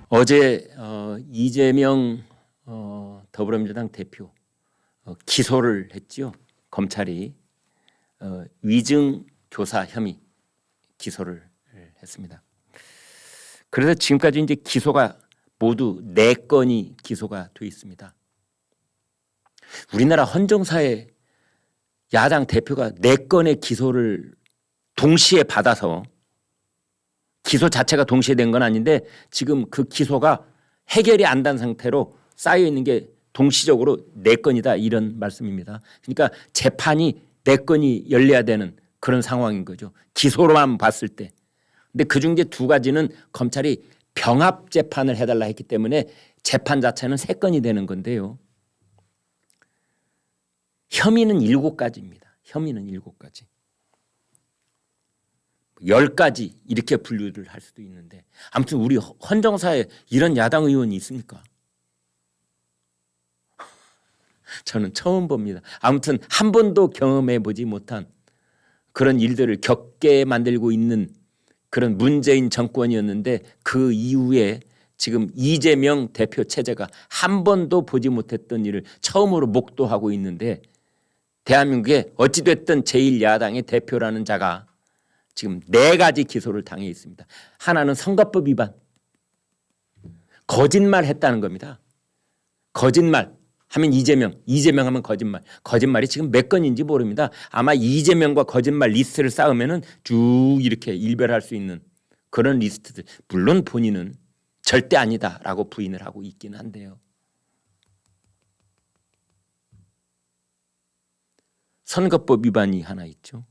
어제 이재명 더불어민주당 대표 기소를 했지요. 검찰이 위증 교사 혐의 기소를 했습니다. 그래서 지금까지 이제 기소가 모두 4건이 기소가 돼 있습니다. 우리나라 헌정사에 야당 대표가 4건의 기소를 동시에 받아서 기소 자체가 동시에 된 건 아닌데 지금 그 기소가 해결이 안 된 상태로 쌓여 있는 게 동시적으로 4건이다 이런 말씀입니다. 그러니까 재판이 4건이 열려야 되는 그런 상황인 거죠. 기소로만 봤을 때. 근데 그중 이제 2가지는 검찰이 병합 재판을 해달라 했기 때문에 재판 자체는 3건이 되는 건데요. 혐의는 7가지입니다. 혐의는 7가지. 10가지 이렇게 분류를 할 수도 있는데 아무튼 우리 헌정사에 이런 야당 의원이 있습니까? 저는 처음 봅니다. 아무튼 한 번도 경험해 보지 못한 그런 일들을 겪게 만들고 있는 그런 문재인 정권이었는데 그 이후에 지금 이재명 대표 체제가 한 번도 보지 못했던 일을 처음으로 목도하고 있는데 대한민국에 어찌됐든 제1야당의 대표라는 자가 지금 4가지 기소를 당해 있습니다. 하나는 선거법 위반. 거짓말 했다는 겁니다. 거짓말 하면 이재명 하면 거짓말. 거짓말이 지금 몇 건인지 모릅니다. 아마 이재명과 거짓말 리스트를 쌓으면은 쭉 이렇게 일별할 수 있는 그런 리스트들. 물론 본인은 절대 아니다라고 부인을 하고 있긴 한데요. 선거법 위반이 하나 있죠.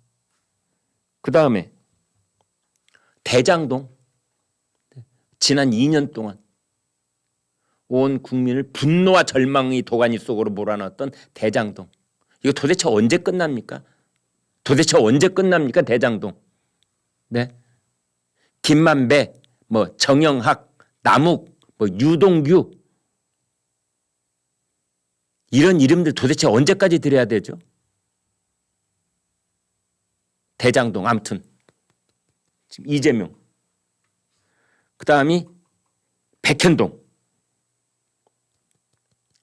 그다음에 대장동 지난 2년 동안 온 국민을 분노와 절망의 도가니 속으로 몰아넣었던 대장동. 이거 도대체 언제 끝납니까? 도대체 언제 끝납니까? 대장동. 네. 김만배, 정영학, 남욱, 유동규 이런 이름들 도대체 언제까지 드려야 되죠? 대장동 아무튼 지금 이재명 그다음이 백현동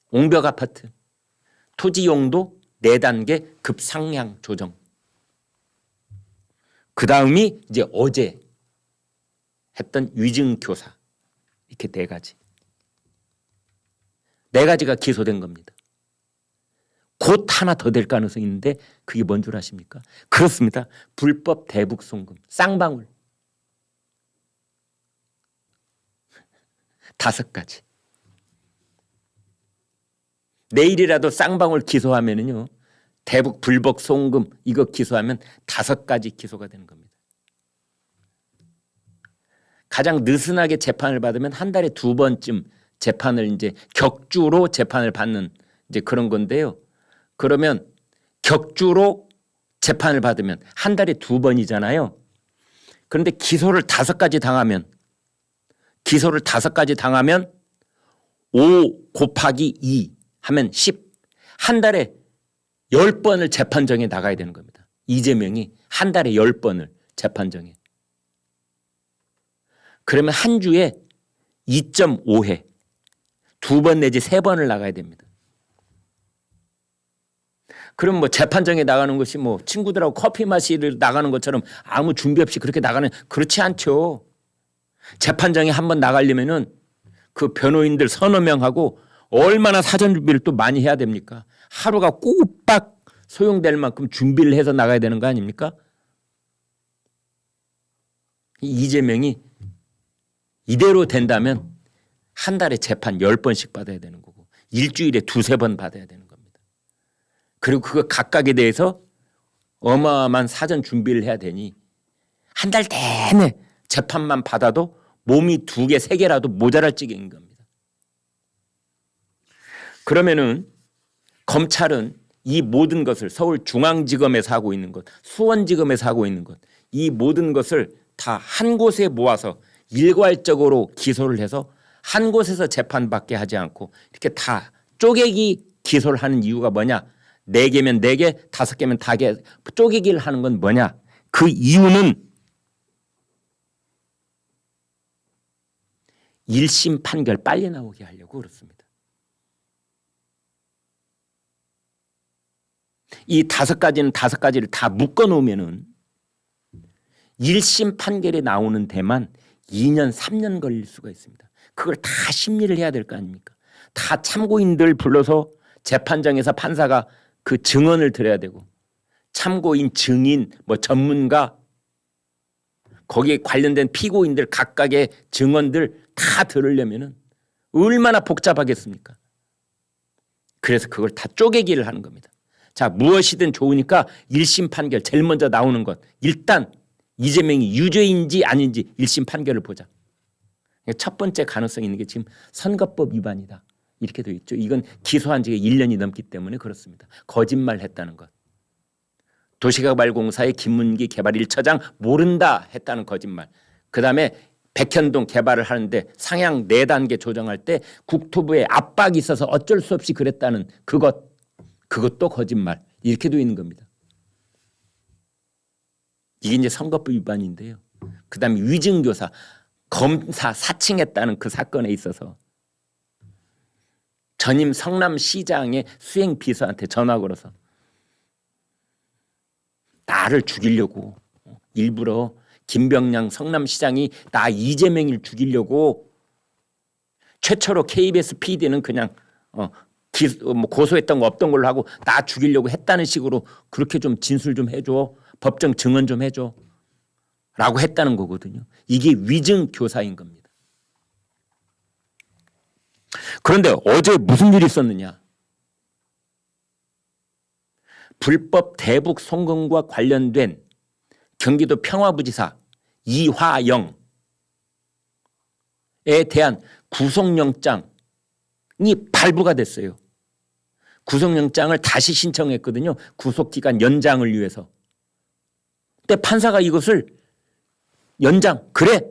옹벽 아파트 토지 용도 4단계 급상향 조정 그다음이 이제 어제 했던 위증 교사 이렇게 4가지 4가지가 기소된 겁니다. 곧 하나 더 될 가능성이 있는데 그게 뭔 줄 아십니까? 그렇습니다. 불법 대북 송금 쌍방울 5가지. 내일이라도 쌍방울 기소하면은요 대북 불법 송금 이거 기소하면 5가지 기소가 되는 겁니다. 가장 느슨하게 재판을 받으면 한 달에 2번쯤 재판을 이제 격주로 재판을 받는 이제 그런 건데요. 그러면 격주로 재판을 받으면 한 달에 2번이잖아요. 그런데 기소를 5가지 당하면 5 곱하기 2 하면 10. 한 달에 10번을 재판정에 나가야 되는 겁니다. 이재명이 한 달에 10번을 재판정에. 그러면 한 주에 2.5회 2번 내지 3번을 나가야 됩니다. 그럼 재판정에 나가는 것이 친구들하고 커피 마시러 나가는 것처럼 아무 준비 없이 그렇게 나가는 그렇지 않죠. 재판정에 한번 나가려면은 그 변호인들 서너 명하고 얼마나 사전 준비를 또 많이 해야 됩니까? 하루가 꼬박 소용될 만큼 준비를 해서 나가야 되는 거 아닙니까? 이재명이 이대로 된다면 한 달에 재판 10번씩 받아야 되는 거고 일주일에 2-3번 받아야 되는 겁니다. 그리고 그거 각각에 대해서 어마어마한 사전 준비를 해야 되니 한 달 내내 재판만 받아도 몸이 2개, 3개라도 모자랄 지경인 겁니다. 그러면은 검찰은 이 모든 것을 서울중앙지검에서 하고 있는 것, 수원지검에서 하고 있는 것, 이 모든 것을 다 한 곳에 모아서 일괄적으로 기소를 해서 한 곳에서 재판받게 하지 않고 이렇게 다 쪼개기 기소를 하는 이유가 뭐냐? 4개면 4개, 5개면 5개 쪼개기를 하는 건 뭐냐? 그 이유는 1심 판결 빨리 나오게 하려고 그렇습니다. 이 5가지는 5가지를 다 묶어 놓으면은 1심 판결이 나오는 데만 2년 3년 걸릴 수가 있습니다. 그걸 다 심리를 해야 될 거 아닙니까? 다 참고인들 불러서 재판장에서 판사가 그 증언을 들어야 되고, 참고인, 증인, 뭐 전문가, 거기에 관련된 피고인들 각각의 증언들 다 들으려면은 얼마나 복잡하겠습니까? 그래서 그걸 다 쪼개기를 하는 겁니다. 자, 무엇이든 좋으니까 1심 판결 제일 먼저 나오는 것, 일단 이재명이 유죄인지 아닌지 1심 판결을 보자. 첫 번째 가능성이 있는 게 지금 선거법 위반이다 이렇게 되어 있죠. 이건 기소한 지가 1년이 넘기 때문에 그렇습니다. 거짓말했다는 것. 도시개발공사의 김문기 개발 1처장 모른다 했다는 거짓말. 그다음에 백현동 개발을 하는데 상향 4단계 조정할 때 국토부에 압박이 있어서 어쩔 수 없이 그랬다는 그것도 거짓말. 이렇게 되어 있는 겁니다. 이게 이제 선거법 위반인데요. 그다음에 위증교사, 검사 사칭했다는 그 사건에 있어서 전임 성남시장의 수행비서한테 전화 걸어서 나를 죽이려고 일부러 김병량 성남시장이 나 이재명을 죽이려고 최초로 KBS PD는 그냥 고소했던 거 없던 걸로 하고 나 죽이려고 했다는 식으로 그렇게 좀 진술 좀 해줘. 법정 증언 좀 해줘. 라고 했다는 거거든요. 이게 위증교사인 겁니다. 그런데 어제 무슨 일이 있었느냐. 불법 대북 송금과 관련된 경기도 평화부지사 이화영에 대한 구속영장이 발부가 됐어요. 구속영장을 다시 신청했거든요. 구속기간 연장을 위해서. 근데 판사가 이것을 연장, 그래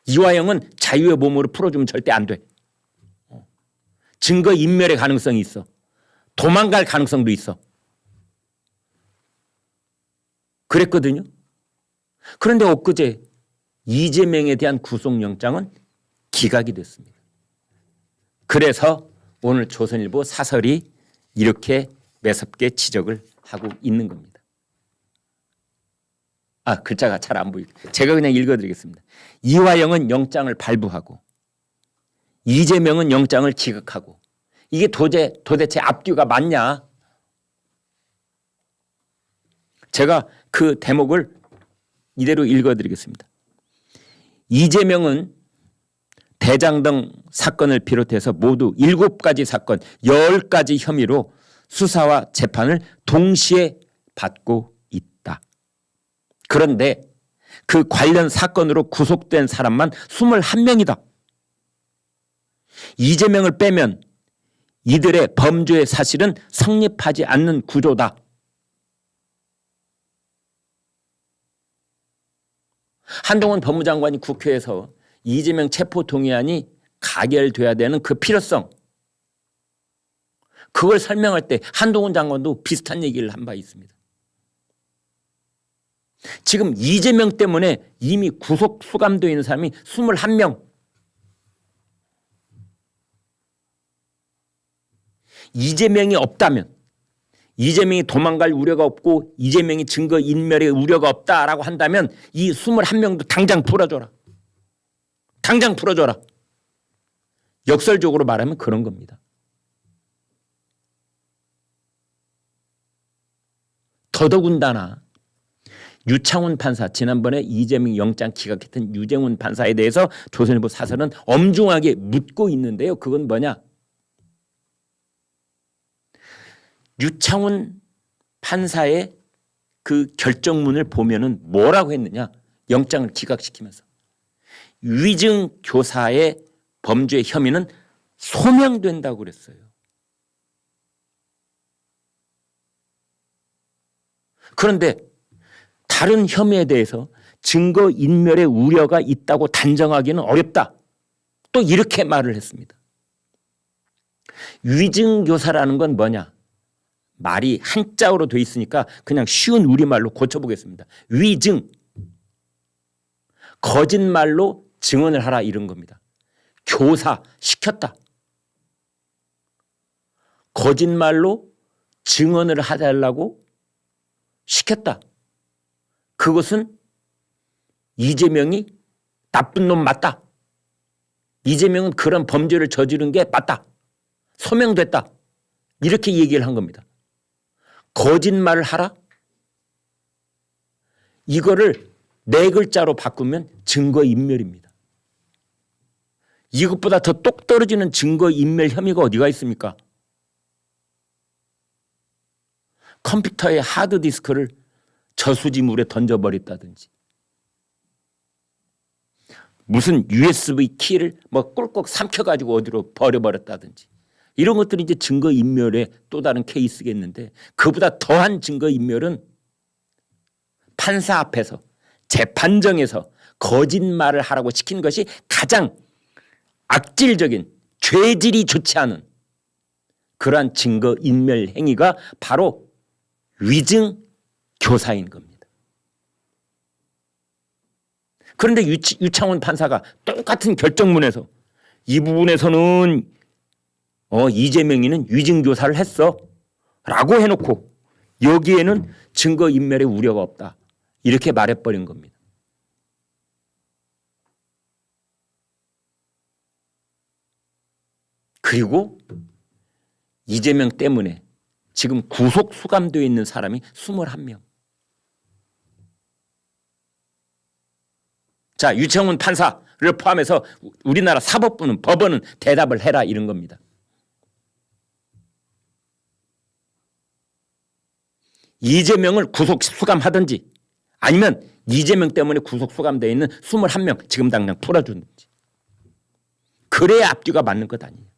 이화영은 자유의 몸으로 풀어주면 절대 안 돼. 증거인멸의 가능성이 있어. 도망갈 가능성도 있어. 그랬거든요. 그런데 엊그제 이재명에 대한 구속영장은 기각이 됐습니다. 그래서 오늘 조선일보 사설이 이렇게 매섭게 지적을 하고 있는 겁니다. 글자가 잘 안 보이고 제가 그냥 읽어드리겠습니다. 이화영은 영장을 발부하고 이재명은 영장을 기각하고 이게 도대체 앞뒤가 맞냐? 제가 그 대목을 이대로 읽어드리겠습니다. 이재명은 대장동 사건을 비롯해서 모두 7가지 사건 10가지 혐의로 수사와 재판을 동시에 받고 있다. 그런데 그 관련 사건으로 구속된 사람만 21명이다. 이재명을 빼면 이들의 범죄의 사실은 성립하지 않는 구조다. 한동훈 법무장관이 국회에서 이재명 체포동의안이 가결돼야 되는 그 필요성, 그걸 설명할 때 한동훈 장관도 비슷한 얘기를 한 바 있습니다. 지금 이재명 때문에 이미 구속 수감되어 있는 사람이 21명. 이재명이 없다면, 이재명이 도망갈 우려가 없고 이재명이 증거인멸의 우려가 없다라고 한다면 이 21명도 당장 풀어줘라. 당장 풀어줘라. 역설적으로 말하면 그런 겁니다. 더더군다나 유창훈 판사, 지난번에 이재명 영장 기각했던 유재훈 판사에 대해서 조선일보 사설은 엄중하게 묻고 있는데요. 그건 뭐냐? 유창훈 판사의 그 결정문을 보면은 뭐라고 했느냐? 영장을 기각시키면서 위증 교사의 범죄 혐의는 소명된다고 그랬어요. 그런데 다른 혐의에 대해서 증거인멸의 우려가 있다고 단정하기는 어렵다. 또 이렇게 말을 했습니다. 위증교사라는 건 뭐냐? 말이 한자어로 돼 있으니까 그냥 쉬운 우리말로 고쳐보겠습니다. 위증, 거짓말로 증언을 하라 이런 겁니다. 교사시켰다. 거짓말로 증언을 하달라고 시켰다. 그것은 이재명이 나쁜 놈 맞다. 이재명은 그런 범죄를 저지른 게 맞다. 소명됐다. 이렇게 얘기를 한 겁니다. 거짓말을 하라? 이거를 네 글자로 바꾸면 증거인멸입니다. 이것보다 더 똑 떨어지는 증거인멸 혐의가 어디가 있습니까? 컴퓨터의 하드디스크를 저수지물에 던져버렸다든지, 무슨 USB 키를 뭐 꿀꺽 삼켜가지고 어디로 버려버렸다든지, 이런 것들이 이제 증거인멸의 또 다른 케이스겠는데, 그보다 더한 증거인멸은 판사 앞에서 재판정에서 거짓말을 하라고 시킨 것이 가장 악질적인, 죄질이 좋지 않은 그러한 증거인멸 행위가 바로 위증 교사인 겁니다. 그런데 유창훈 판사가 똑같은 결정문에서 이 부분에서는 이재명이는 위증 교사를 했어 라고 해놓고 여기에는 증거인멸의 우려가 없다 이렇게 말해버린 겁니다. 그리고 이재명 때문에 지금 구속 수감되어 있는 사람이 21명. 자, 유창훈 판사를 포함해서 우리나라 사법부는, 법원은 대답을 해라 이런 겁니다. 이재명을 구속 수감하든지 아니면 이재명 때문에 구속 수감되어 있는 21명 지금 당장 풀어주든지, 그래야 앞뒤가 맞는 것 아니에요.